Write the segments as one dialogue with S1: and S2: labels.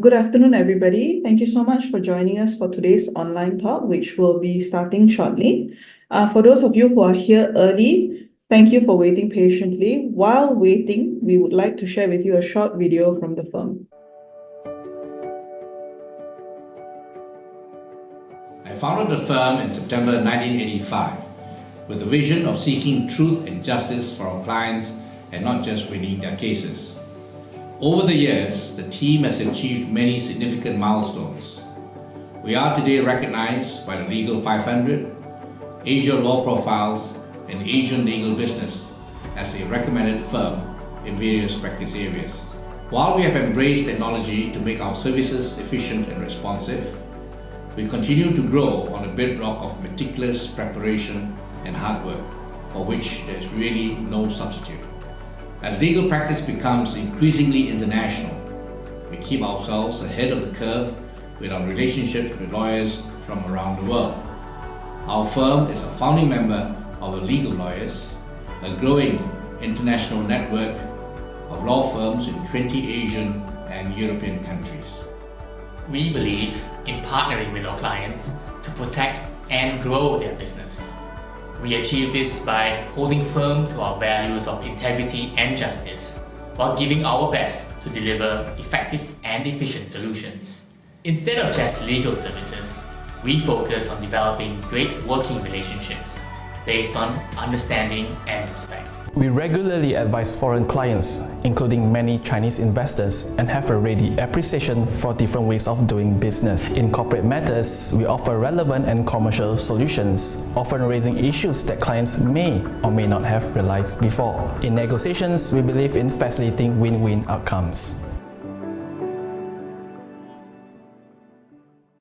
S1: Good afternoon, everybody. Thank you so much for joining us for today's online talk, which will be starting shortly. For those of you who are here early, thank you for waiting patiently. While waiting, we would like to share with you a short video from the firm.
S2: I founded the firm in September 1985 with the vision of seeking truth and justice for our clients and not just winning their cases. Over the years, the team has achieved many significant milestones. We are today recognized by the Legal 500, Asia Law Profiles, and Asian Legal Business as a recommended firm in various practice areas. While we have embraced technology to make our services efficient and responsive, we continue to grow on a bedrock of meticulous preparation and hard work, for which there is really no substitute. As legal practice becomes increasingly international, we keep ourselves ahead of the curve with our relationships with lawyers from around the world. Our firm is a founding member of the League of Lawyers, a growing international network of law firms in 20 Asian and European countries.
S3: We believe in partnering with our clients to protect and grow their business. We achieve this by holding firm to our values of integrity and justice, while giving our best to deliver effective and efficient solutions. Instead of just legal services, we focus on developing great working relationships based on understanding and respect.
S4: We regularly advise foreign clients, including many Chinese investors, and have a ready appreciation for different ways of doing business. In corporate matters, we offer relevant and commercial solutions, often raising issues that clients may or may not have realized before. In negotiations, we believe in facilitating win-win outcomes.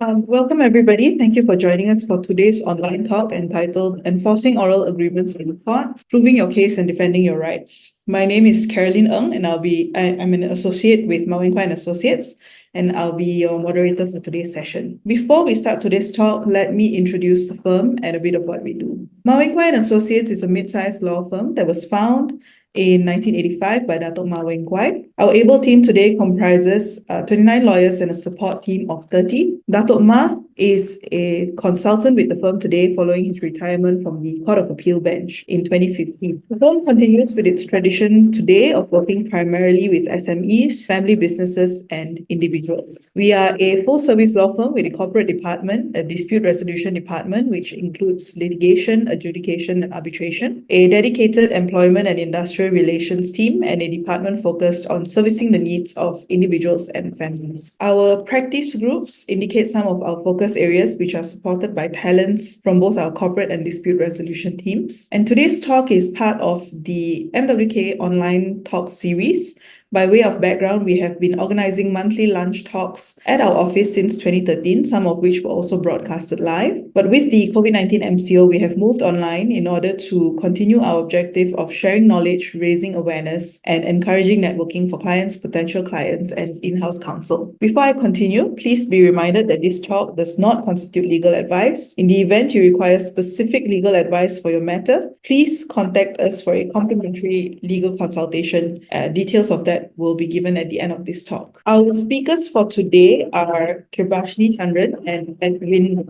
S1: Welcome, everybody. Thank you for joining us for today's online talk entitled Enforcing Oral Agreements in Court, Proving Your Case and Defending Your Rights. My name is Carolyn Ng, and I'm an associate with Malaysia & Associates, and I'll be your moderator for today's session. Before we start today's talk, let me introduce the firm and a bit of what we do. Malaysia & Associates is a mid-sized law firm that was founded in 1985 by Datuk Ma Weng Kwai. Our able team today comprises 29 lawyers and a support team of 30. Datuk Ma is a consultant with the firm today following his retirement from the Court of Appeal bench in 2015. The firm continues with its tradition today of working primarily with SMEs, family businesses, and individuals. We are a full-service law firm with a corporate department, a dispute resolution department, which includes litigation, adjudication, and arbitration, a dedicated employment and industrial relations team, and a department focused on servicing the needs of individuals and families. Our practice groups indicate some of our focus areas, which are supported by talents from both our corporate and dispute resolution teams. And today's talk is part of the MWK online talk series. By way of background, we have been organizing monthly lunch talks at our office since 2013, some of which were also broadcasted live. But with the COVID-19 MCO, we have moved online in order to continue our objective of sharing knowledge, raising awareness, and encouraging networking for clients, potential clients, and in-house counsel. Before I continue, please be reminded that this talk does not constitute legal advice. In the event you require specific legal advice for your matter, please contact us for a complimentary legal consultation. Details of that will be given at the end of this talk. Our speakers for today are Kirbasyini, Chandran, and Edwin.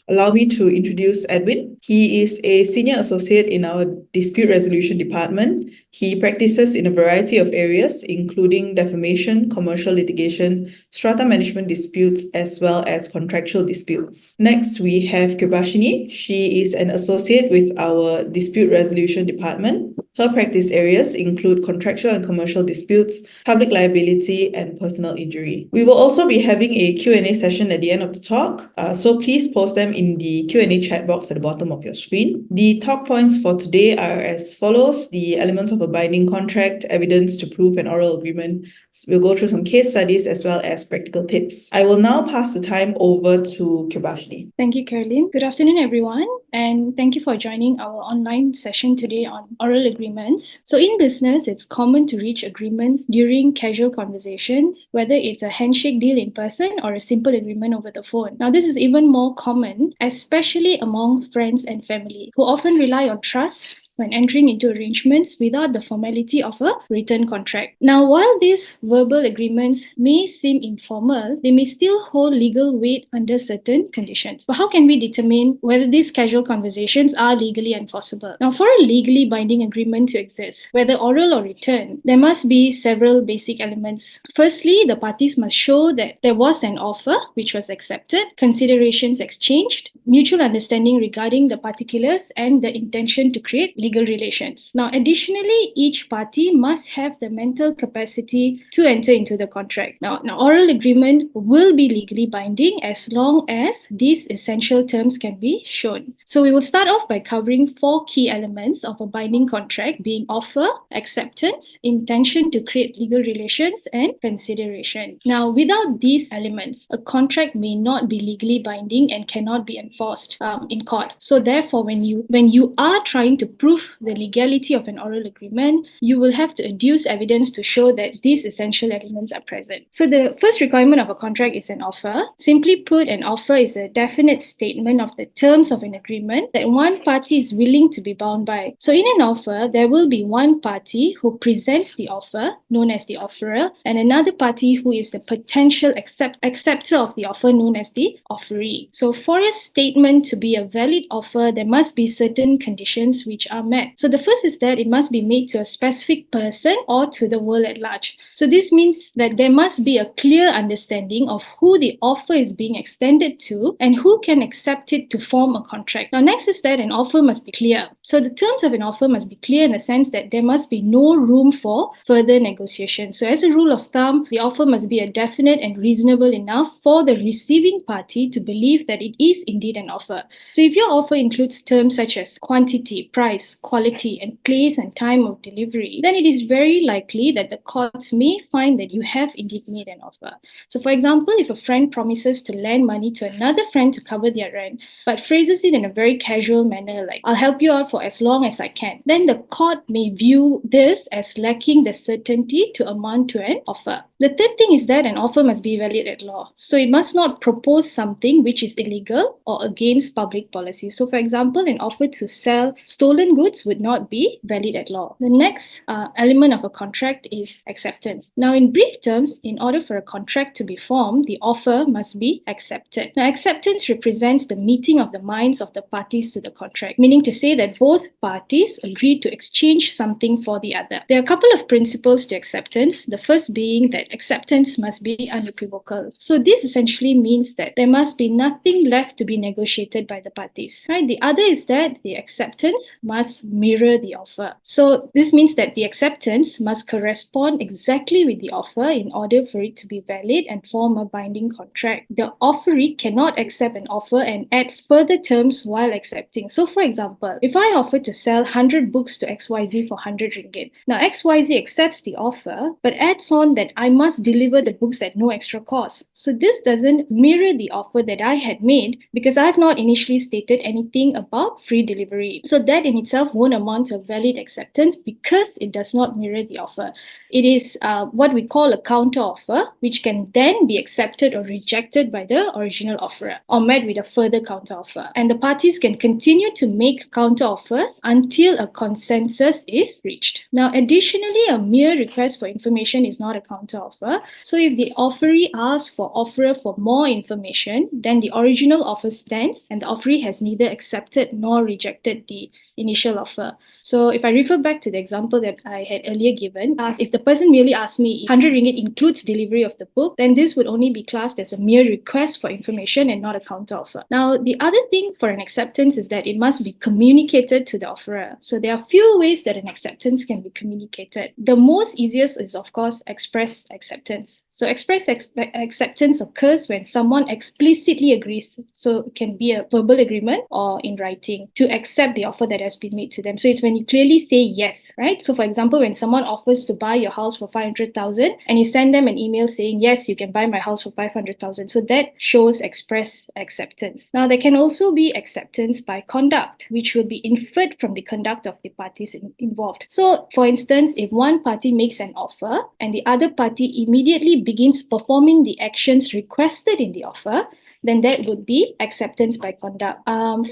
S1: Allow me to introduce Edwin. He is a senior associate in our dispute resolution department. He practices in a variety of areas, including defamation, commercial litigation, strata management disputes, as well as contractual disputes. Next, we have Kirbasyini. She is an associate with our dispute resolution department. Her practice areas include contractual and commercial disputes, public liability, and personal injury. We will also be having a Q&A session at the end of the talk, so please post them in the Q&A chat box at the bottom of your screen. The talk points for today are as follows: the elements of a binding contract, evidence to prove an oral agreement. We'll go through some case studies as well as practical tips. I will now pass the time over to Kirbasyini.
S5: Thank you, Carolyn. Good afternoon, everyone, and thank you for joining our online session today on oral agreements. So in business, it's common to reach agreements during casual conversations, whether it's a handshake deal in person or a simple agreement over the phone. Now, this is even more common, especially among friends and family, who often rely on trust when entering into arrangements without the formality of a written contract. Now, while these verbal agreements may seem informal, they may still hold legal weight under certain conditions. But how can we determine whether these casual conversations are legally enforceable? Now, for a legally binding agreement to exist, whether oral or written, there must be several basic elements. Firstly, the parties must show that there was an offer which was accepted, considerations exchanged, mutual understanding regarding the particulars, and the intention to create legal relations. Now, additionally, each party must have the mental capacity to enter into the contract. Now, an oral agreement will be legally binding as long as these essential terms can be shown. So we will start off by covering 4 key elements of a binding contract, being offer, acceptance, intention to create legal relations, and consideration. Now, without these elements, a contract may not be legally binding and cannot be enforced in court. So therefore, when you are trying to prove the legality of an oral agreement, you will have to adduce evidence to show that these essential elements are present. So the first requirement of a contract is an offer. Simply put, an offer is a definite statement of the terms of an agreement that one party is willing to be bound by. So in an offer, there will be one party who presents the offer, known as the offerer, and another party who is the potential acceptor of the offer, known as the offeree. So for a statement to be a valid offer, there must be certain conditions which are met. So the first is that it must be made to a specific person or to the world at large. So this means that there must be a clear understanding of who the offer is being extended to and who can accept it to form a contract. Now, next is that an offer must be clear. So the terms of an offer must be clear in the sense that there must be no room for further negotiation. So as a rule of thumb, the offer must be a definite and reasonable enough for the receiving party to believe that it is indeed an offer. So if your offer includes terms such as quantity, price, quality, and place and time of delivery, then it is very likely that the courts may find that you have indeed made an offer. So for example, if a friend promises to lend money to another friend to cover their rent, but phrases it in a very casual manner like, "I'll help you out for as long as I can," then the court may view this as lacking the certainty to amount to an offer. The third thing is that an offer must be valid at law. So it must not propose something which is illegal or against public policy. So for example, an offer to sell stolen goods would not be valid at law. The next element of a contract is acceptance. Now, in brief terms, in order for a contract to be formed, the offer must be accepted. Now, acceptance represents the meeting of the minds of the parties to the contract, meaning to say that both parties agree to exchange something for the other. There are a couple of principles to acceptance. The first being that acceptance must be unequivocal. So this essentially means that there must be nothing left to be negotiated by the parties, right? The other is that the acceptance must mirror the offer. So this means that the acceptance must correspond exactly with the offer in order for it to be valid and form a binding contract. The offeree cannot accept an offer and add further terms while accepting. So for example, if I offer to sell 100 books to XYZ for 100 ringgit, now XYZ accepts the offer but adds on that I must deliver the books at no extra cost. So this doesn't mirror the offer that I had made because I've not initially stated anything about free delivery. So that in itself won't amount to valid acceptance because it does not mirror the offer. It is what we call a counter offer, which can then be accepted or rejected by the original offerer or met with a further counter offer. And the parties can continue to make counter offers until a consensus is reached. Now, additionally, a mere request for information is not a counter offer. So if the offeree asks for offerer for more information, then the original offer stands and the offeree has neither accepted nor rejected the initial offer. So if I refer back to the example that I had earlier given, if the person merely asked me if 100 ringgit includes delivery of the book, then this would only be classed as a mere request for information and not a counter offer. Now, the other thing for an acceptance is that it must be communicated to the offerer. So there are few ways that an acceptance can be communicated. The most easiest is, of course, express acceptance. So express acceptance occurs when someone explicitly agrees. So it can be a verbal agreement or in writing to accept the offer that has been made to them. So it's when you clearly say yes, right? So for example, when someone offers to buy your house for 500,000 and you send them an email saying, yes, you can buy my house for 500,000. So that shows express acceptance. Now, there can also be acceptance by conduct, which will be inferred from the conduct of the parties involved. So for instance, if one party makes an offer and the other party immediately begins performing the actions requested in the offer, then that would be acceptance by conduct.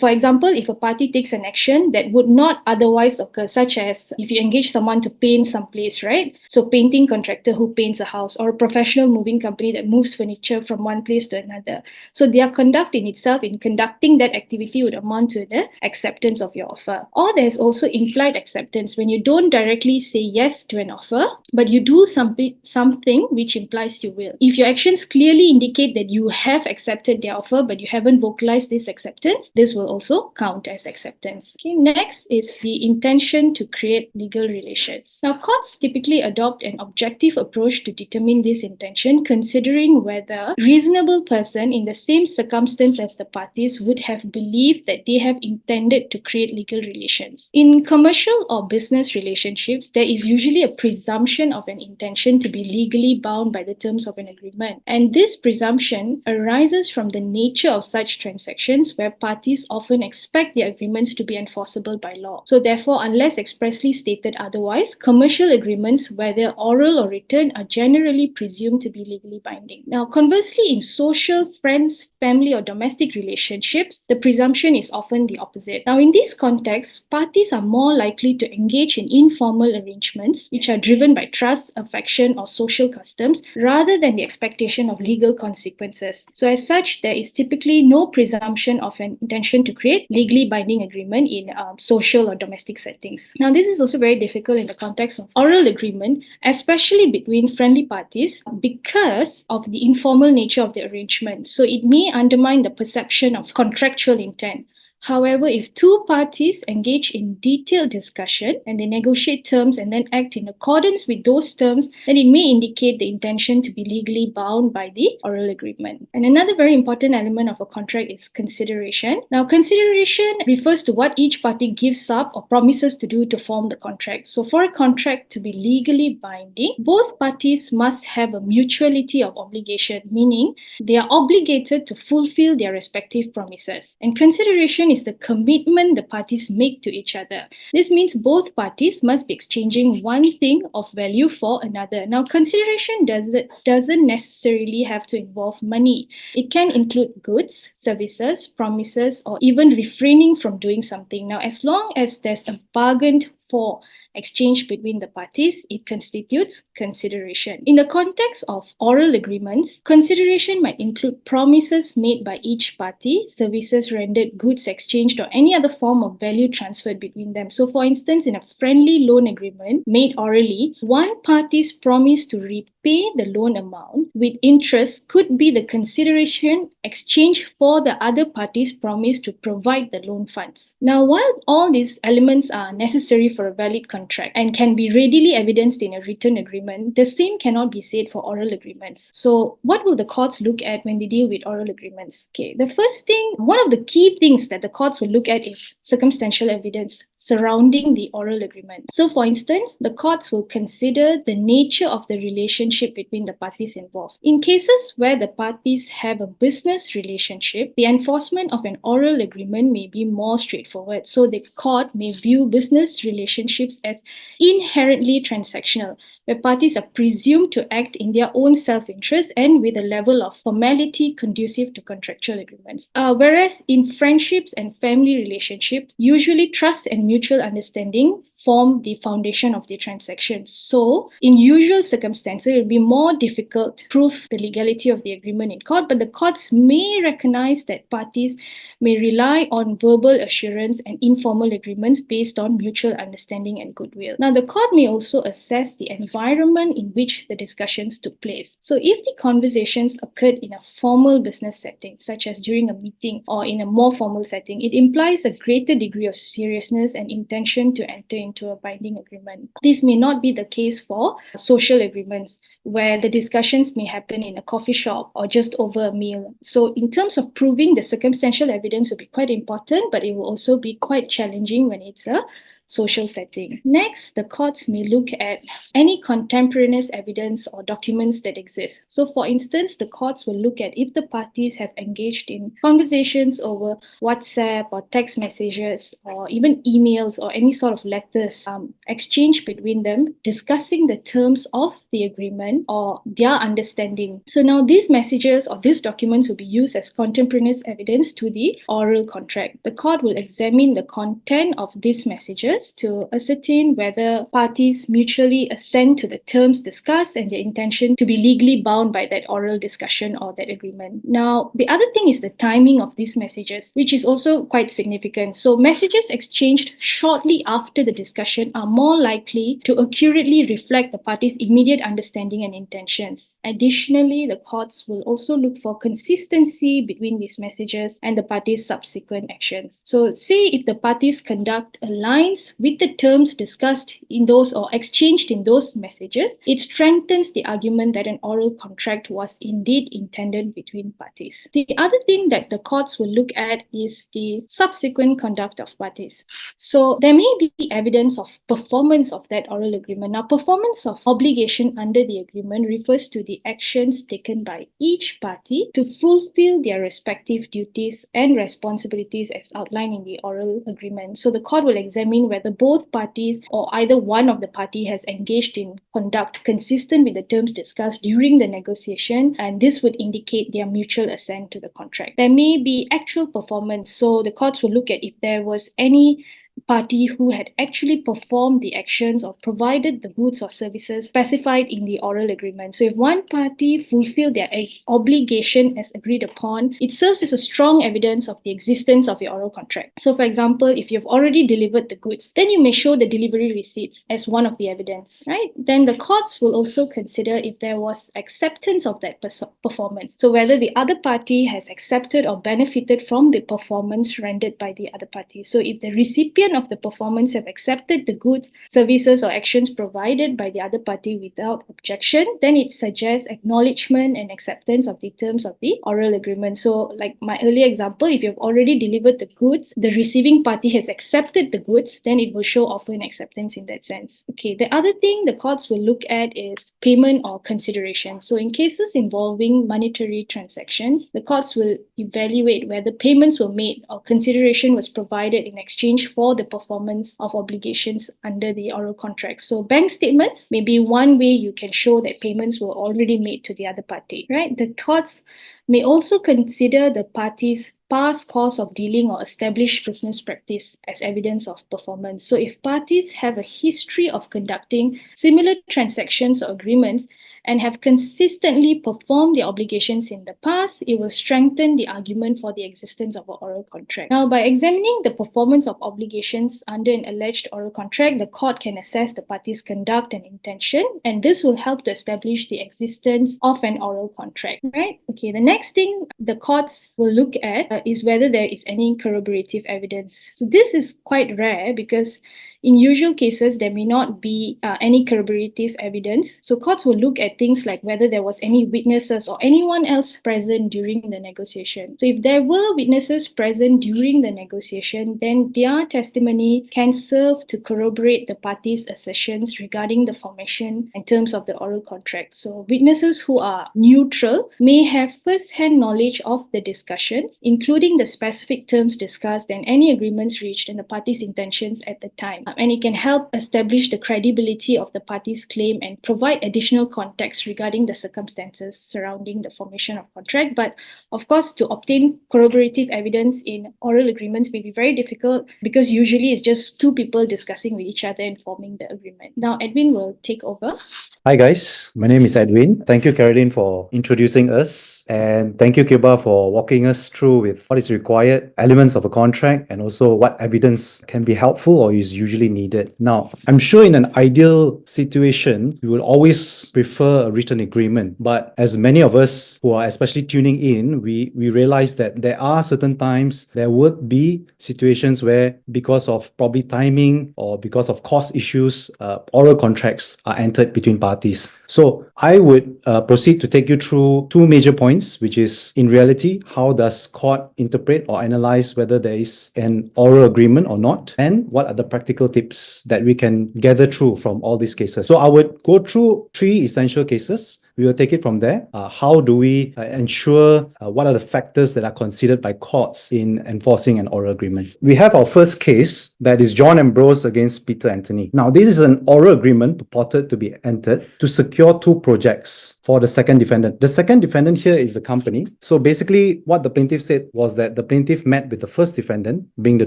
S5: For example, if a party takes an action that would not otherwise occur, such as if you engage someone to paint some place, right? So painting contractor who paints a house, or a professional moving company that moves furniture from one place to another. So their conduct in itself, in conducting that activity, would amount to the acceptance of your offer. Or there's also implied acceptance, when you don't directly say yes to an offer, but you do something which implies you will. If your actions clearly indicate that you have accepted their offer, but you haven't vocalized this acceptance, this will also count as acceptance. Okay, next is the intention to create legal relations. Now, courts typically adopt an objective approach to determine this intention, considering whether a reasonable person in the same circumstance as the parties would have believed that they have intended to create legal relations. In commercial or business relationships, there is usually a presumption of an intention to be legally bound by the terms of an agreement. And this presumption arises from the nature of such transactions, where parties often expect their agreements to be enforceable by law. So therefore, unless expressly stated otherwise, commercial agreements, whether oral or written, are generally presumed to be legally binding. Now, conversely, in social, friends, family, or domestic relationships, the presumption is often the opposite. Now, in these contexts, parties are more likely to engage in informal arrangements which are driven by trust, affection, or social customs, rather than the expectation of legal consequences. So as such, there is typically no presumption of an intention to create legally binding agreement in social or domestic settings. Now, this is also very difficult in the context of oral agreement, especially between friendly parties, because of the informal nature of the arrangement. So it may undermine the perception of contractual intent. However, if two parties engage in detailed discussion and they negotiate terms and then act in accordance with those terms, then it may indicate the intention to be legally bound by the oral agreement. And another very important element of a contract is consideration. Now, consideration refers to what each party gives up or promises to do to form the contract. So for a contract to be legally binding, both parties must have a mutuality of obligation, meaning they are obligated to fulfill their respective promises. And consideration is the commitment the parties make to each other. This means both parties must be exchanging one thing of value for another. Now, consideration doesn't necessarily have to involve money. It can include goods, services, promises, or even refraining from doing something. Now, as long as there's a bargain for exchange between the parties, it constitutes consideration. In the context of oral agreements, consideration might include promises made by each party, services rendered, goods exchanged, or any other form of value transferred between them. So, for instance, in a friendly loan agreement made orally, one party's promise to repay the loan amount with interest could be the consideration exchanged for the other party's promise to provide the loan funds. Now, while all these elements are necessary for a valid contract and can be readily evidenced in a written agreement, the same cannot be said for oral agreements. So, what will the courts look at when they deal with oral agreements? Okay, the first thing, one of the key things that the courts will look at is circumstantial evidence surrounding the oral agreement. So, for instance, the courts will consider the nature of the relationship between the parties involved. In cases where the parties have a business relationship, the enforcement of an oral agreement may be more straightforward. So, the court may view business relationships as inherently transactional, where parties are presumed to act in their own self-interest and with a level of formality conducive to contractual agreements. Whereas in friendships and family relationships, usually trust and mutual understanding form the foundation of the transaction. So, in usual circumstances, it will be more difficult to prove the legality of the agreement in court, but the courts may recognize that parties may rely on verbal assurance and informal agreements based on mutual understanding and goodwill. Now, the court may also assess the environment in which the discussions took place. So, if the conversations occurred in a formal business setting, such as during a meeting or in a more formal setting, it implies a greater degree of seriousness and intention to enter into a binding agreement. This may not be the case for social agreements, where the discussions may happen in a coffee shop or just over a meal. So, in terms of proving, the circumstantial evidence will be quite important, but it will also be quite challenging when it's a social setting. Next, the courts may look at any contemporaneous evidence or documents that exist. So, for instance, the courts will look at if the parties have engaged in conversations over WhatsApp or text messages or even emails or any sort of letters exchanged between them discussing the terms of the agreement or their understanding. So now these messages or these documents will be used as contemporaneous evidence to the oral contract. The court will examine the content of these messages to ascertain whether parties mutually assent to the terms discussed and their intention to be legally bound by that oral discussion or that agreement. Now, the other thing is the timing of these messages, which is also quite significant. So messages exchanged shortly after the discussion are more likely to accurately reflect the parties' immediate understanding and intentions. Additionally, the courts will also look for consistency between these messages and the parties' subsequent actions. So, say if the parties' conduct aligns with the terms discussed in those or exchanged in those messages, it strengthens the argument that an oral contract was indeed intended between parties. The other thing that the courts will look at is the subsequent conduct of parties. So there may be evidence of performance of that oral agreement. Now, performance of obligation under the agreement refers to the actions taken by each party to fulfill their respective duties and responsibilities as outlined in the oral agreement. So the court will examine whether both parties or either one of the party has engaged in conduct consistent with the terms discussed during the negotiation, and this would indicate their mutual assent to the contract. There may be actual performance, so the courts will look at if there was any party who had actually performed the actions or provided the goods or services specified in the oral agreement. So if one party fulfilled their obligation as agreed upon, it serves as a strong evidence of the existence of the oral contract. So for example, if you've already delivered the goods, then you may show the delivery receipts as one of the evidence, right? Then the courts will also consider if there was acceptance of that performance. So whether the other party has accepted or benefited from the performance rendered by the other party. So if the recipient of the performance have accepted the goods, services, or actions provided by the other party without objection, then it suggests acknowledgement and acceptance of the terms of the oral agreement. So, like my earlier example, if you've already delivered the goods, the receiving party has accepted the goods, then it will show offer and acceptance in that sense. Okay, the other thing the courts will look at is payment or consideration. So, in cases involving monetary transactions, the courts will evaluate whether payments were made or consideration was provided in exchange for the performance of obligations under the oral contract. So bank statements may be one way you can show that payments were already made to the other party, right? The courts may also consider the parties' past course of dealing or established business practice as evidence of performance. So if parties have a history of conducting similar transactions or agreements and have consistently performed their obligations in the past, it will strengthen the argument for the existence of an oral contract. Now, by examining the performance of obligations under an alleged oral contract, the court can assess the parties' conduct and intention, and this will help to establish the existence of an oral contract, right? Okay, the next thing the courts will look at is whether there is any corroborative evidence. So this is quite rare because in usual cases, there may not be any corroborative evidence. So courts will look at things like whether there was any witnesses or anyone else present during the negotiation. So if there were witnesses present during the negotiation, then their testimony can serve to corroborate the parties' assertions regarding the formation and terms of the oral contract. So witnesses who are neutral may have first-hand knowledge of the discussions, including the specific terms discussed and any agreements reached and the parties' intentions at the time. And it can help establish the credibility of the parties' claim and provide additional context regarding the circumstances surrounding the formation of contract. But of course, to obtain corroborative evidence in oral agreements may be very difficult because usually it's just two people discussing with each other and forming the agreement. Now, Edwin will take over.
S6: Hi guys, my name is Edwin. Thank you, Carolyn, for introducing us, and thank you, Kirba, for walking us through with what is required, elements of a contract, and also what evidence can be helpful or is usually needed. Now, I'm sure in an ideal situation, we would always prefer a written agreement, but as many of us who are especially tuning in, we realize that there are certain times there would be situations where, because of probably timing or because of cost issues, oral contracts are entered between parties. parties. So I would proceed to take you through two major points, which is in reality, how does court interpret or analyze whether there is an oral agreement or not, and what are the practical tips that we can gather through from all these cases. So I would go through three essential cases. We will take it from there. How do we ensure what are the factors that are considered by courts in enforcing an oral agreement? We have our first case, that is John Ambrose against Peter Anthony. Now, this is an oral agreement purported to be entered to secure two projects for the second defendant. The second defendant here is the company. So basically, what the plaintiff said was that the plaintiff met with the first defendant, being the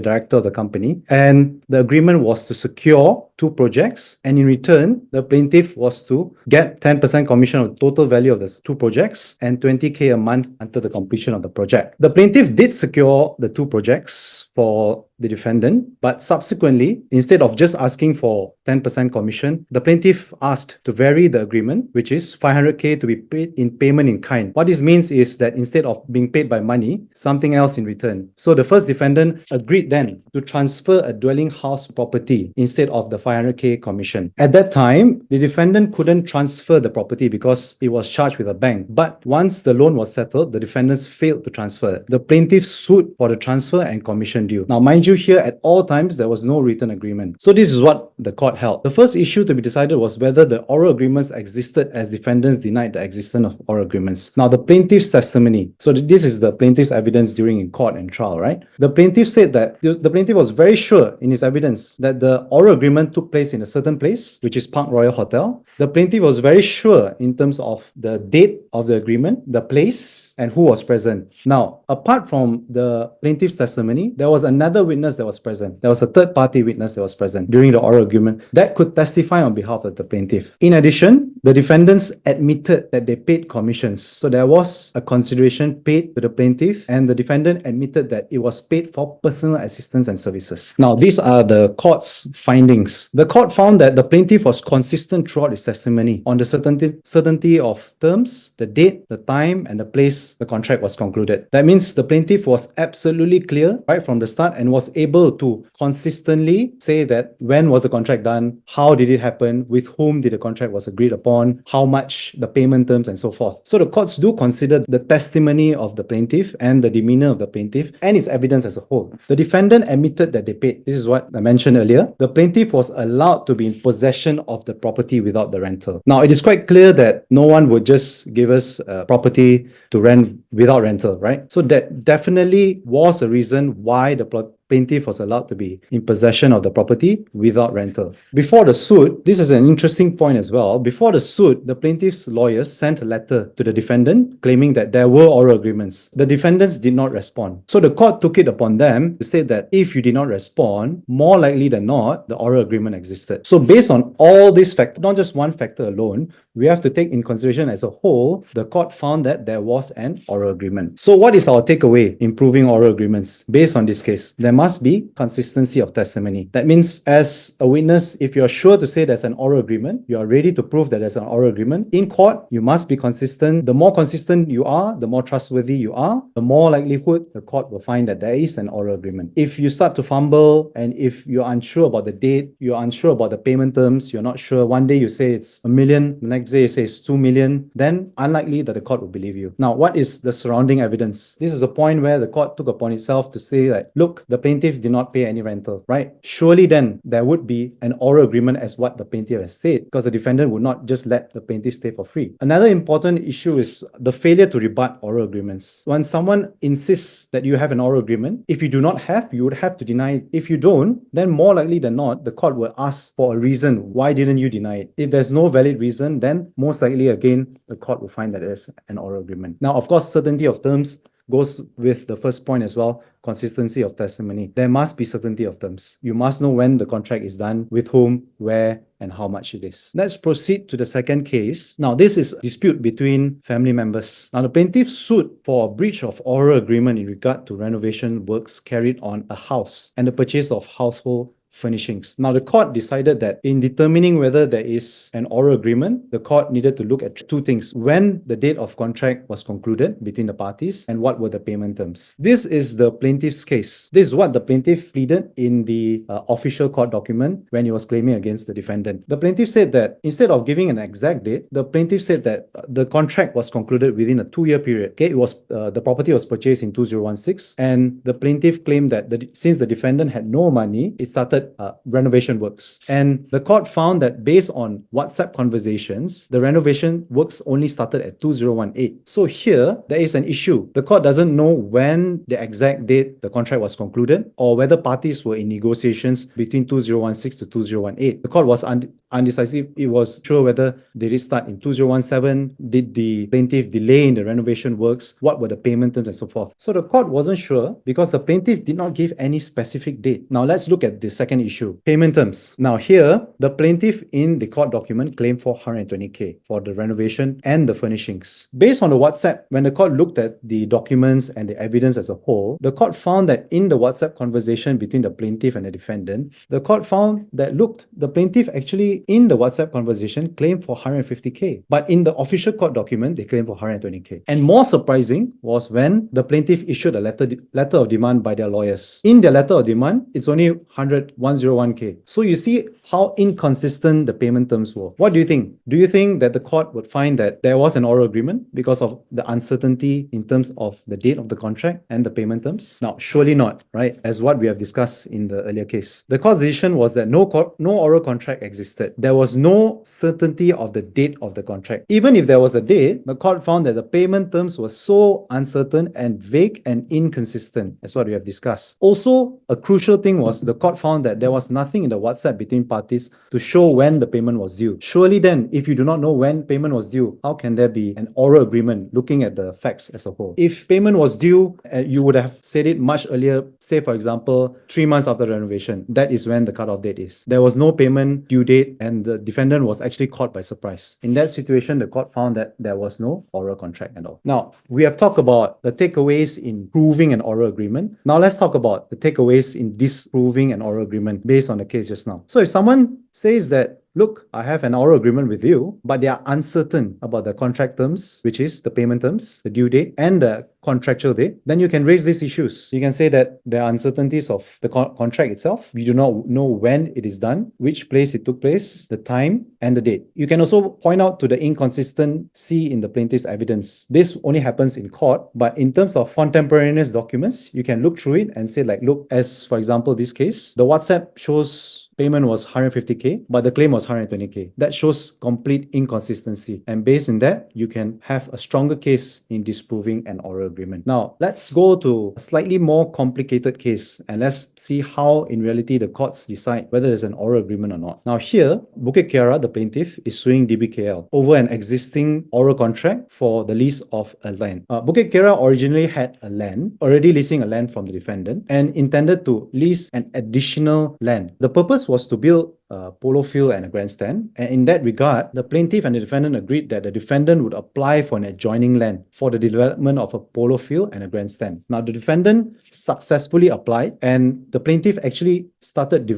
S6: director of the company, and the agreement was to secure two projects, and in return, the plaintiff was to get 10% commission of the total value of the two projects and 20K a month until the completion of the project. The plaintiff did secure the two projects for the defendant, but subsequently, instead of just asking for 10% commission, the plaintiff asked to vary the agreement, which is 500K to be paid in payment in kind. What this means is that instead of being paid by money, something else in return. So the first defendant agreed then to transfer a dwelling house property instead of the 500K commission. At that time, the defendant couldn't transfer the property because it was charged with a bank. But once the loan was settled, the defendants failed to transfer. The plaintiff sued for the transfer and commission due. Now, mind you, here at all times, there was no written agreement. So this is what the court held. The first issue to be decided was whether the oral agreements existed, as defendants denied the existence of oral agreements. Now, the plaintiff's testimony. So this is the plaintiff's evidence during in court and trial, right? The plaintiff said that the plaintiff was very sure in his evidence that the oral agreement took place in a certain place, which is Park Royal Hotel. The plaintiff was very sure in terms of the date of the agreement, the place, and who was present. Now, apart from the plaintiff's testimony, there was another witness that was present. There was a third party witness that was present during the oral agreement that could testify on behalf of the plaintiff. In addition, the defendants admitted that they paid commissions. So there was a consideration paid to the plaintiff, and the defendant admitted that it was paid for personal assistance and services. Now, these are the court's findings. The court found that the plaintiff was consistent throughout his testimony on the certainty of terms, the date, the time, and the place the contract was concluded. That means the plaintiff was absolutely clear right from the start and was able to consistently say that when was the contract done, how did it happen, with whom did the contract was agreed upon, how much, the payment terms, and so forth. So the courts do consider the testimony of the plaintiff and the demeanor of the plaintiff and its evidence as a whole. The defendant admitted that they paid. This is what I mentioned earlier. The plaintiff was allowed to be in possession of the property without the rental. Now, it is quite clear that no one would just give us property to rent without rental, right? So that definitely was a reason why the plaintiff was allowed to be in possession of the property without rental. Before the suit, this is an interesting point as well. Before the suit, the plaintiff's lawyers sent a letter to the defendant claiming that there were oral agreements. The defendants did not respond. So the court took it upon them to say that if you did not respond, more likely than not, the oral agreement existed. So based on all these factors, not just one factor alone, we have to take in consideration as a whole, the court found that there was an oral agreement. So what is our takeaway in proving oral agreements based on this case? There must be consistency of testimony. That means as a witness, if you're sure to say there's an oral agreement, you are ready to prove that there's an oral agreement. In court, you must be consistent. The more consistent you are, the more trustworthy you are, the more likelihood the court will find that there is an oral agreement. If you start to fumble and if you're unsure about the date, you're unsure about the payment terms, you're not sure, one day you say it's $1 million, the next day you say it's $2 million, then unlikely that the court will believe you. Now, what is the surrounding evidence? This is a point where the court took upon itself to say that, look, the plaintiff did not pay any rental, right? Surely then there would be an oral agreement as what the plaintiff has said, because the defendant would not just let the plaintiff stay for free. Another important issue is the failure to rebut oral agreements. When someone insists that you have an oral agreement, if you do not have, you would have to deny it. If you don't, then more likely than not, the court will ask for a reason. Why didn't you deny it? If there's no valid reason, then most likely again, the court will find that there's an oral agreement. Now, of course, certainty of terms goes with the first point as well, consistency of testimony. There must be certainty of terms. You must know when the contract is done, with whom, where, and how much it is. Let's proceed to the second case. Now, this is a dispute between family members. Now, the plaintiff sued for a breach of oral agreement in regard to renovation works carried on a house and the purchase of household furnishings. Now, the court decided that in determining whether there is an oral agreement, the court needed to look at two things: when the date of contract was concluded between the parties and what were the payment terms. This is the plaintiff's case. This is what the plaintiff pleaded in the official court document when he was claiming against the defendant. The plaintiff said that instead of giving an exact date, the plaintiff said that the contract was concluded within a 2-year period. Okay, it was the property was purchased in 2016, and the plaintiff claimed that since the defendant had no money, it started renovation works. And the court found that based on WhatsApp conversations, the renovation works only started at 2018. So here, there is an issue. The court doesn't know when the exact date the contract was concluded or whether parties were in negotiations between 2016 to 2018. The court was undecisive. It was sure whether they did start in 2017, did the plaintiff delay in the renovation works, what were the payment terms and so forth. So the court wasn't sure because the plaintiff did not give any specific date. Now let's look at the second issue, payment terms. Now here, the plaintiff in the court document claimed for 120K for the renovation and the furnishings. Based on the WhatsApp, when the court looked at the documents and the evidence as a whole, the court found that in the WhatsApp conversation between the plaintiff and the defendant, the court found that, look, the plaintiff actually in the WhatsApp conversation claimed for 150K, but in the official court document, they claimed for 120K. And more surprising was when the plaintiff issued a letter of demand by their lawyers. In their letter of demand, it's only 101K. So you see how inconsistent the payment terms were. What do you think? Do you think that the court would find that there was an oral agreement because of the uncertainty in terms of the date of the contract and the payment terms? No, surely not, right? As what we have discussed in the earlier case. The court's decision was that no oral contract existed. There was no certainty of the date of the contract. Even if there was a date, the court found that the payment terms were so uncertain and vague and inconsistent. That's what we have discussed. Also, a crucial thing was the court found that there was nothing in the WhatsApp between parties to show when the payment was due. Surely then, if you do not know when payment was due, how can there be an oral agreement looking at the facts as a whole? If payment was due, you would have said it much earlier, say for example, 3 months after renovation. That is when the cutoff date is. There was no payment due date and the defendant was actually caught by surprise. In that situation, the court found that there was no oral contract at all. Now, we have talked about the takeaways in proving an oral agreement. Now let's talk about the takeaways in disproving an oral agreement based on the case just now. So if someone says that, look, I have an oral agreement with you, but they are uncertain about the contract terms, which is the payment terms, the due date, and the contractual date, then you can raise these issues. You can say that there are uncertainties of the contract itself. You do not know when it is done, which place it took place, the time, and the date. You can also point out to the inconsistency in the plaintiff's evidence. This only happens in court, but in terms of contemporaneous documents, you can look through it and say like, look, as for example, this case, the WhatsApp shows payment was 150K, but the claim was 120K. That shows complete inconsistency. And based on that, you can have a stronger case in disproving an oral agreement. Now, let's go to a slightly more complicated case and let's see how in reality the courts decide whether there's an oral agreement or not. Now here, Bukit Kiara, the plaintiff, is suing DBKL over an existing oral contract for the lease of a land. Bukit Kiara originally had a land, already leasing a land from the defendant and intended to lease an additional land. The purpose was to build a polo field and a grandstand. And in that regard, the plaintiff and the defendant agreed that the defendant would apply for an adjoining land for the development of a polo field and a grandstand. Now, the defendant successfully applied and the plaintiff actually started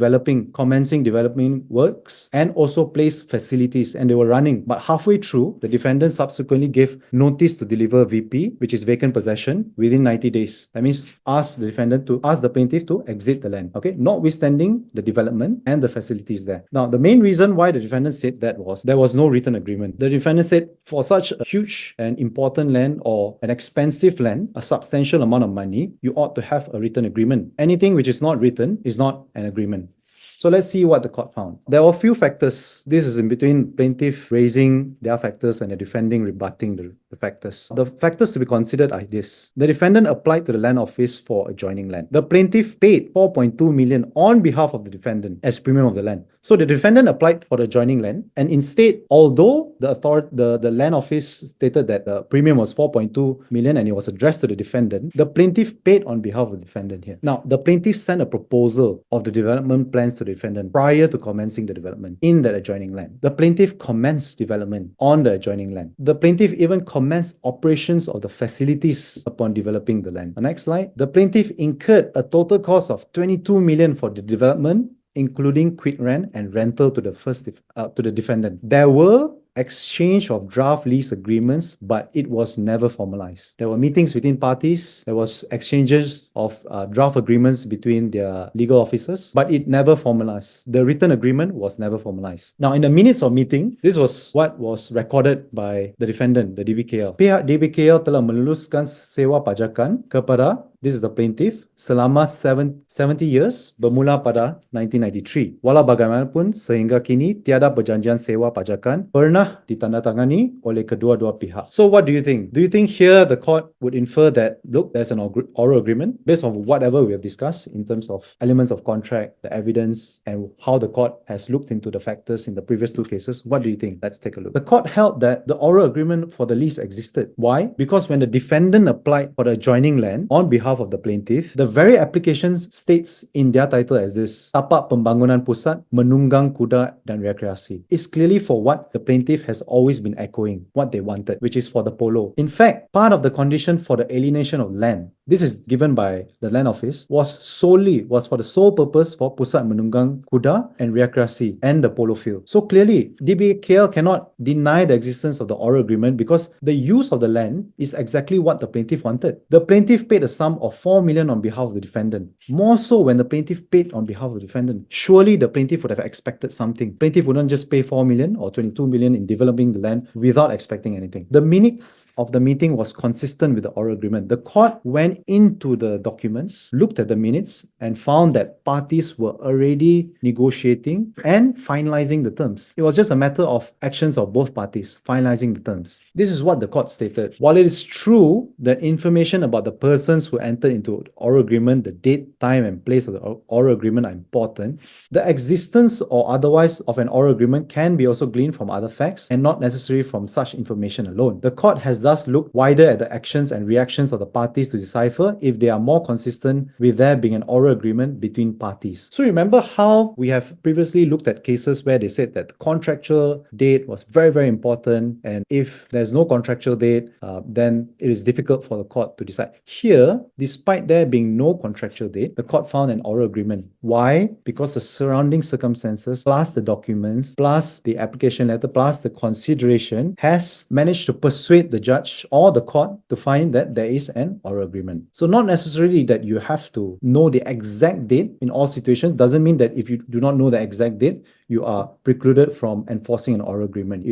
S6: commencing developing works and also placed facilities and they were running. But halfway through, the defendant subsequently gave notice to deliver VP, which is vacant possession, within 90 days. That means ask the plaintiff to exit the land, okay? Notwithstanding the development and the facilities there. Now, the main reason why the defendant said that was there was no written agreement. The defendant said for such a huge and important land or an expensive land, a substantial amount of money, you ought to have a written agreement. Anything which is not written is not an agreement. So let's see what the court found. There were a few factors. This is in between plaintiff raising their factors and the defending rebutting the factors. The factors to be considered are this. The defendant applied to the land office for adjoining land. The plaintiff paid 4.2 million on behalf of the defendant as premium of the land. So the defendant applied for the adjoining land and instead, although the land office stated that the premium was 4.2 million and it was addressed to the defendant, the plaintiff paid on behalf of the defendant here. Now, the plaintiff sent a proposal of the development plans to the defendant prior to commencing the development in that adjoining land. The plaintiff commenced development on the adjoining land. The plaintiff even commenced operations of the facilities upon developing the land. The next slide. The plaintiff incurred a total cost of 22 million for the development including quit rent and rental to the defendant. There were exchange of draft lease agreements, but it was never formalized. There were meetings between parties, there was exchanges of draft agreements between their legal officers, but it never formalized. The written agreement was never formalized. Now, in the minutes of meeting, this was what was recorded by the defendant, the DBKL. Pihak DBKL telah meluluskan sewa pajakan kepada, this is the plaintiff, selama 70 years bermula pada 1993. Walau bagaimanapun, sehingga kini tiada perjanjian sewa pajakan pernah ditandatangani oleh kedua-dua pihak. So what do you think? Do you think here the court would infer that, look, there's an oral agreement based on whatever we have discussed in terms of elements of contract, the evidence, and how the court has looked into the factors in the previous two cases? What do you think? Let's take a look. The court held that the oral agreement for the lease existed. Why? Because when the defendant applied for the adjoining land on behalf of the plaintiff, the very application states in their title as this, Tapak Pembangunan Pusat Menunggang Kuda dan Rekreasi. It's clearly for what the plaintiff has always been echoing, what they wanted, which is for the polo. In fact, part of the condition for the alienation of land, this is given by the land office, was for the sole purpose for Pusat Menunggang Kuda and Rekreasi and the polo field. So clearly, DBKL cannot deny the existence of the oral agreement because the use of the land is exactly what the plaintiff wanted. The plaintiff paid a sum of 4 million on behalf of the defendant. More so when the plaintiff paid on behalf of the defendant. Surely the plaintiff would have expected something. Plaintiff wouldn't just pay 4 million or 22 million in developing the land without expecting anything. The minutes of the meeting was consistent with the oral agreement. The court went into the documents, looked at the minutes, and found that parties were already negotiating and finalizing the terms. It was just a matter of actions of both parties, finalizing the terms. This is what the court stated. While it is true that information about the persons who entered into oral agreement, the date, time, and place of the oral agreement are important, the existence or otherwise of an oral agreement can be also gleaned from other facts and not necessarily from such information alone. The court has thus looked wider at the actions and reactions of the parties to decipher if they are more consistent with there being an oral agreement between parties. So remember how we have previously looked at cases where they said that the contractual date was very, very important, and if there's no contractual date, then it is difficult for the court to decide. Here, despite there being no contractual date, the court found an oral agreement. Why? Because the surrounding circumstances, plus the documents, plus the application letter, plus the consideration has managed to persuade the judge or the court to find that there is an oral agreement. So not necessarily that you have to know the exact date in all situations. Doesn't mean that if you do not know the exact date, you are precluded from enforcing an oral agreement.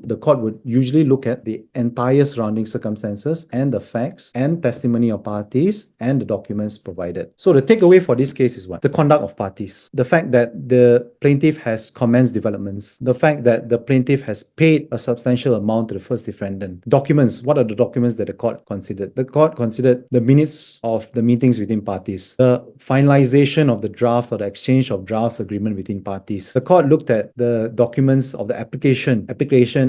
S6: The court would usually look at the entire surrounding circumstances and the facts and testimony of parties and the documents provided. So the takeaway for this case is what? The conduct of parties. The fact that the plaintiff has commenced developments. The fact that the plaintiff has paid a substantial amount to the first defendant. Documents. What are the documents that the court considered? The court considered the minutes of the meetings within parties. The finalization of the drafts or the exchange of drafts agreement between parties. The court looked at the documents of the application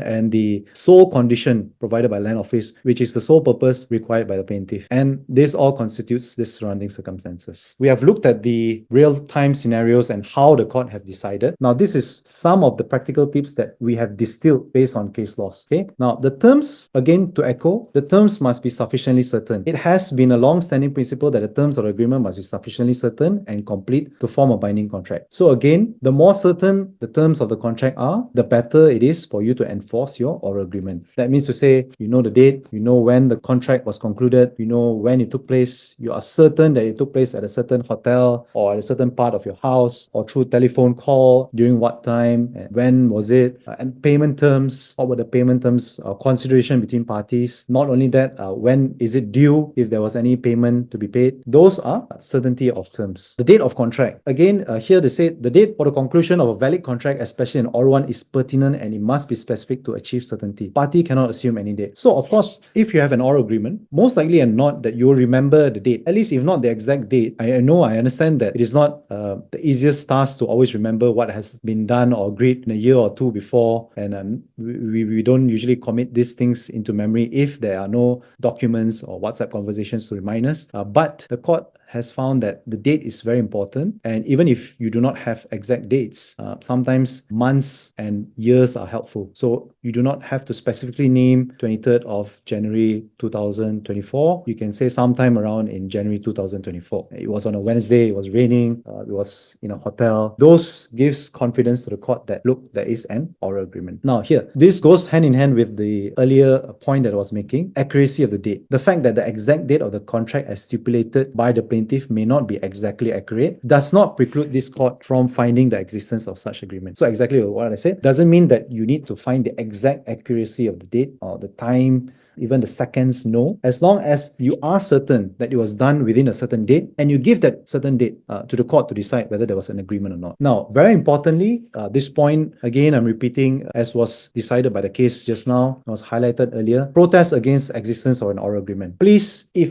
S6: and the sole condition provided by land office, which is the sole purpose required by the plaintiff. And this all constitutes the surrounding circumstances. We have looked at the real-time scenarios and how the court have decided. Now, this is some of the practical tips that we have distilled based on case laws. Okay. Now, the terms, again, to echo, the terms must be sufficiently certain. It has been a long-standing principle that the terms of the agreement must be sufficiently certain and complete to form a binding contract. So again, the more certain the terms of the contract are, the better it is for you to enforce your oral agreement. That means to say, you know the date, you know when the contract was concluded, you know when it took place, you are certain that it took place at a certain hotel or at a certain part of your house or through telephone call, during what time, and when was it, and payment terms, what were the payment terms, consideration between parties. Not only that, when is it due, if there was any payment to be paid. Those are certainty of terms. The date of contract. Again, here they say the date for the conclusion of a valid contract, especially an oral one, is pertinent and it must be specific to achieve certainty. Party cannot assume any date. So of course, if you have an oral agreement, most likely and not that you will remember the date, at least if not the exact date. I understand that it is not the easiest task to always remember what has been done or agreed in a year or two before, and we don't usually commit these things into memory if there are no documents or WhatsApp conversations to remind us. But the court has found that the date is very important. And even if you do not have exact dates, sometimes months and years are helpful. So you do not have to specifically name 23rd of January 2024. You can say sometime around in January 2024. It was on a Wednesday, it was raining, it was in a hotel. Those gives confidence to the court that, look, there is an oral agreement. Now here, this goes hand in hand with the earlier point that I was making, accuracy of the date. The fact that the exact date of the contract as stipulated by the plaintiff may not be exactly accurate does not preclude this court from finding the existence of such agreement. So exactly what I said doesn't mean that you need to find the exact accuracy of the date or the time, even the seconds, no. As long as you are certain that it was done within a certain date and you give that certain date to the court to decide whether there was an agreement or not. Now, very importantly, this point, again, I'm repeating, as was decided by the case just now, was highlighted earlier, protest against existence of an oral agreement. Please, if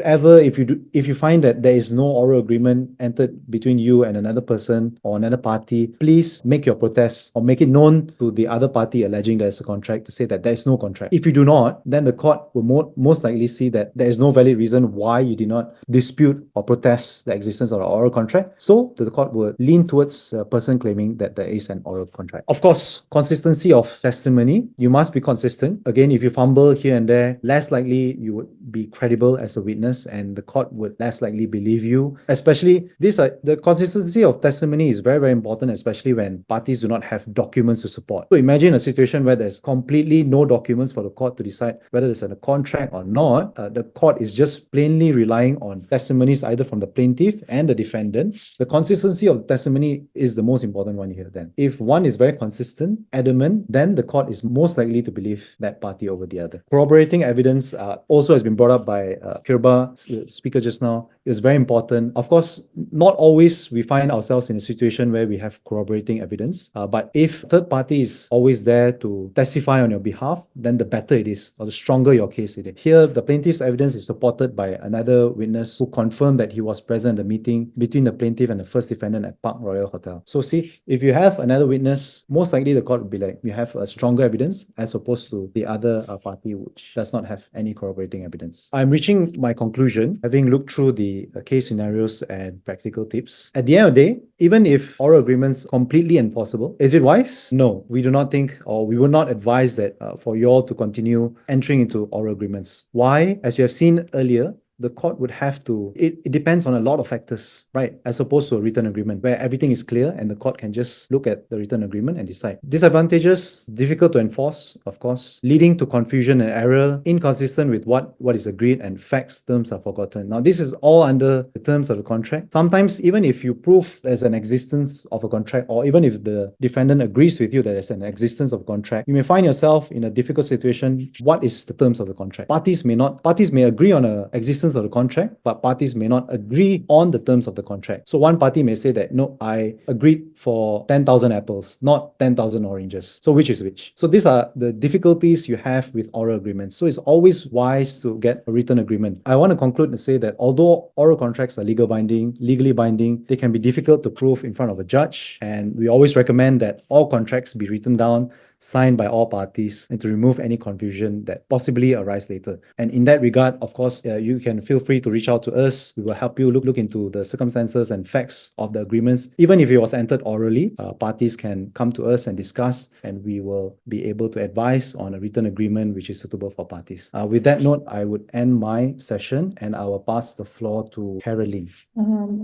S6: you find that there is no oral agreement entered between you and another person or another party, please make your protest or make it known to the other party alleging there is a contract to say that there is no contract. If you do not, then the court will most likely see that there is no valid reason why you did not dispute or protest the existence of an oral contract. So the court will lean towards the person claiming that there is an oral contract. Of course, consistency of testimony. You must be consistent. Again, if you fumble here and there, less likely you would be credible as a witness and the court would less likely believe you. Especially the consistency of testimony is very, very important, especially when parties do not have documents to support. So imagine a situation where there's completely no documents for the court to decide whether there's a contract or not. The court is just plainly relying on testimonies either from the plaintiff and the defendant. The consistency of the testimony is the most important one here then. If one is very consistent, adamant, then the court is most likely to believe that party over the other. Corroborating evidence also has been brought up by Kirba, speaker just now. It was very important. Of course, not always we find ourselves in a situation where we have corroborating evidence, but if third party is always there to testify on your behalf, then the better it is, or the stronger your case it is. Here, the plaintiff's evidence is supported by another witness who confirmed that he was present at the meeting between the plaintiff and the first defendant at Park Royal Hotel. So see, if you have another witness, most likely the court will be like, you have a stronger evidence as opposed to the other party which does not have any corroborating evidence. I'm reaching my conclusion, having looked through the case scenarios and practical tips. At the end of the day, even if oral agreements completely enforceable, is it wise? No, we do not think, or we would not advise that for you all to continue entering into oral agreements. Why? As you have seen earlier, the court would have to, it depends on a lot of factors, right? As opposed to a written agreement where everything is clear and the court can just look at the written agreement and decide. Disadvantages, difficult to enforce, of course, leading to confusion and error, inconsistent with what is agreed, and facts, terms are forgotten. Now, this is all under the terms of the contract. Sometimes, even if you prove there's an existence of a contract, or even if the defendant agrees with you that there's an existence of a contract, you may find yourself in a difficult situation. What is the terms of the contract? Parties may agree on an existence of the contract, but parties may not agree on the terms of the contract. So one party may say that, no, I agreed for 10,000 apples, not 10,000 oranges. So which is which? So these are the difficulties you have with oral agreements. So it's always wise to get a written agreement. I want to conclude and say that although oral contracts are legally binding, they can be difficult to prove in front of a judge. And we always recommend that all contracts be written down, signed by all parties, and to remove any confusion that possibly arise later. And in that regard, of course, you can feel free to reach out to us. We will help you look into the circumstances and facts of the agreements. Even if it was entered orally, parties can come to us and discuss, and we will be able to advise on a written agreement which is suitable for parties. With that note, I would end my session and I will pass the floor to Carolyn.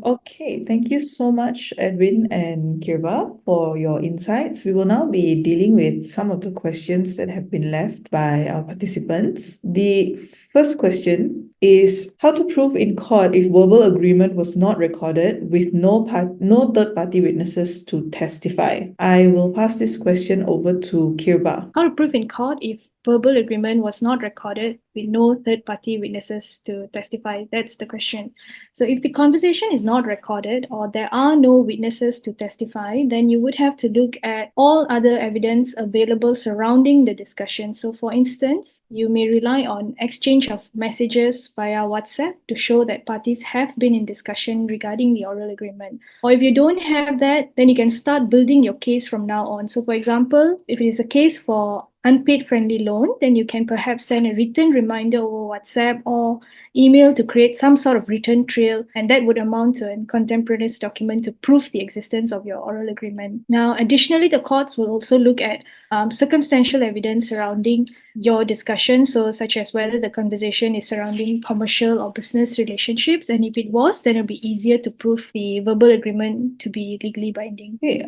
S1: Okay, thank you so much, Edwin and Kirba, for your insights. We will now be dealing with some of the questions that have been left by our participants. The first question is how to prove in court if verbal agreement was not recorded with no third-party witnesses to testify. I will pass this question over to Kirba.
S5: How to prove in court if verbal agreement was not recorded with no third-party witnesses to testify? That's the question. So if the conversation is not recorded or there are no witnesses to testify, then you would have to look at all other evidence available surrounding the discussion. So for instance, you may rely on exchange of messages via WhatsApp to show that parties have been in discussion regarding the oral agreement. Or if you don't have that, then you can start building your case from now on. So for example, if it is a case for unpaid friendly loan, then you can perhaps send a written reminder over WhatsApp, or email to create some sort of written trail, and that would amount to a contemporaneous document to prove the existence of your oral agreement. Now, additionally, the courts will also look at circumstantial evidence surrounding your discussion, so such as whether the conversation is surrounding commercial or business relationships, and if it was, then it'll be easier to prove the verbal agreement to be legally binding.
S1: Okay,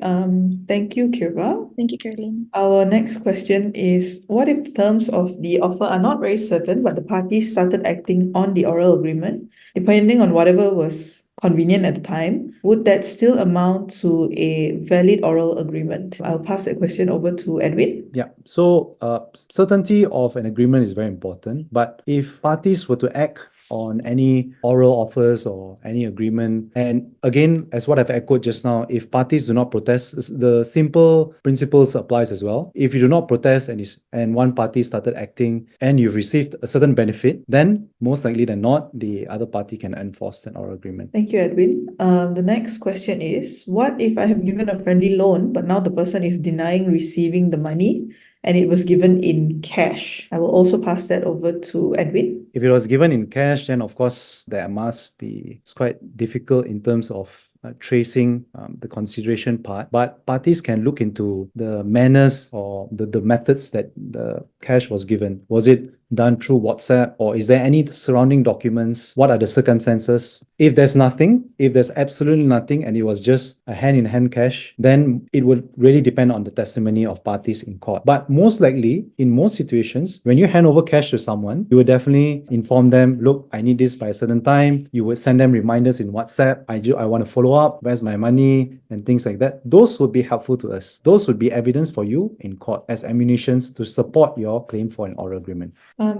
S1: thank you, Kirba.
S5: Thank you, Carolyn.
S1: Our next question is, what if the terms of the offer are not very certain, but the parties started acting on the oral agreement, depending on whatever was convenient at the time? Would that still amount to a valid oral agreement? I'll pass that question over to Edwin.
S6: Yeah. So, certainty of an agreement is very important. But if parties were to act on any oral offers or any agreement, and again, as what I've echoed just now, if parties do not protest, the simple principles applies as well. If you do not protest and one party started acting and you've received a certain benefit, then most likely than not, the other party can enforce that oral agreement.
S1: Thank you, Edwin. The next question is, what if I have given a friendly loan, but now the person is denying receiving the money and it was given in cash? I will also pass that over to Edwin.
S6: If it was given in cash, then of course there must be, it's quite difficult in terms of tracing the consideration part, but parties can look into the manners or the methods that the cash was given. Was it done through WhatsApp, or is there any surrounding documents? What are the circumstances? If there's nothing, if there's absolutely nothing, and it was just a hand-in-hand cash, then it would really depend on the testimony of parties in court. But most likely, in most situations, when you hand over cash to someone, you would definitely inform them, look, I need this by a certain time. You would send them reminders in WhatsApp. I want to follow up. Where's my money? And things like that. Those would be helpful to us. Those would be evidence for you in court as ammunitions to support your claim for an oral agreement.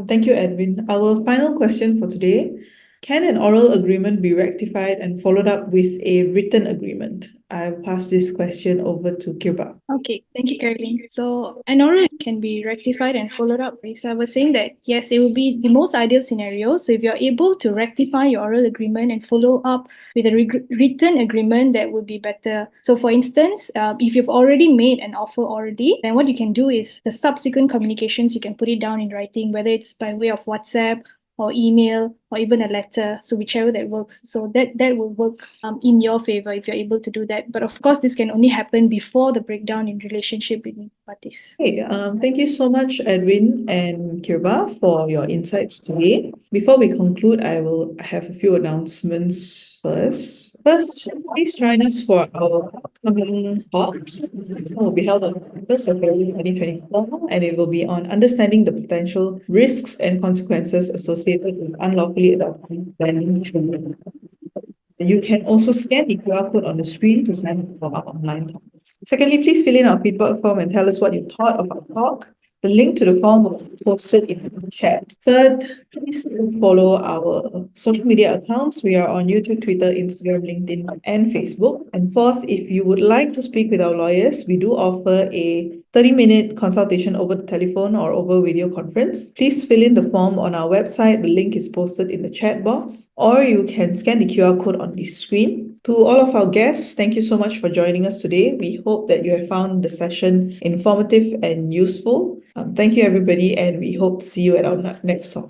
S1: Thank you, Edwin. Our final question for today. Can an oral agreement be rectified and followed up with a written agreement? I'll pass this question over to Kirba.
S5: Okay, thank you, Carolyn. So an oral can be rectified and followed up. So I was saying that, yes, it will be the most ideal scenario. So if you're able to rectify your oral agreement and follow up with a written agreement, that would be better. So for instance, if you've already made an offer already, then what you can do is the subsequent communications, you can put it down in writing, whether it's by way of WhatsApp or email or even a letter, so whichever that works. So that will work in your favor if you're able to do that. But of course, this can only happen before the breakdown in relationship between parties.
S1: Hey, thank you so much, Edwin and Kirba, for your insights today. Before we conclude, I will have a few announcements first. First, please join us for our upcoming talks. It will be held on 1st of February 2024, and it will be on understanding the potential risks and consequences associated with unlawfully adopting planning children. You can also scan the QR code on the screen to sign up for our online talks. Secondly, please fill in our feedback form and tell us what you thought of our talk. The link to the form will be posted in the chat. Third, please follow our social media accounts. We are on YouTube, Twitter, Instagram, LinkedIn, and Facebook. And fourth, if you would like to speak with our lawyers, we do offer a 30-minute consultation over the telephone or over video conference. Please fill in the form on our website. The link is posted in the chat box, or you can scan the QR code on the screen. To all of our guests, thank you so much for joining us today. We hope that you have found the session informative and useful. Thank you, everybody, and we hope to see you at our next talk.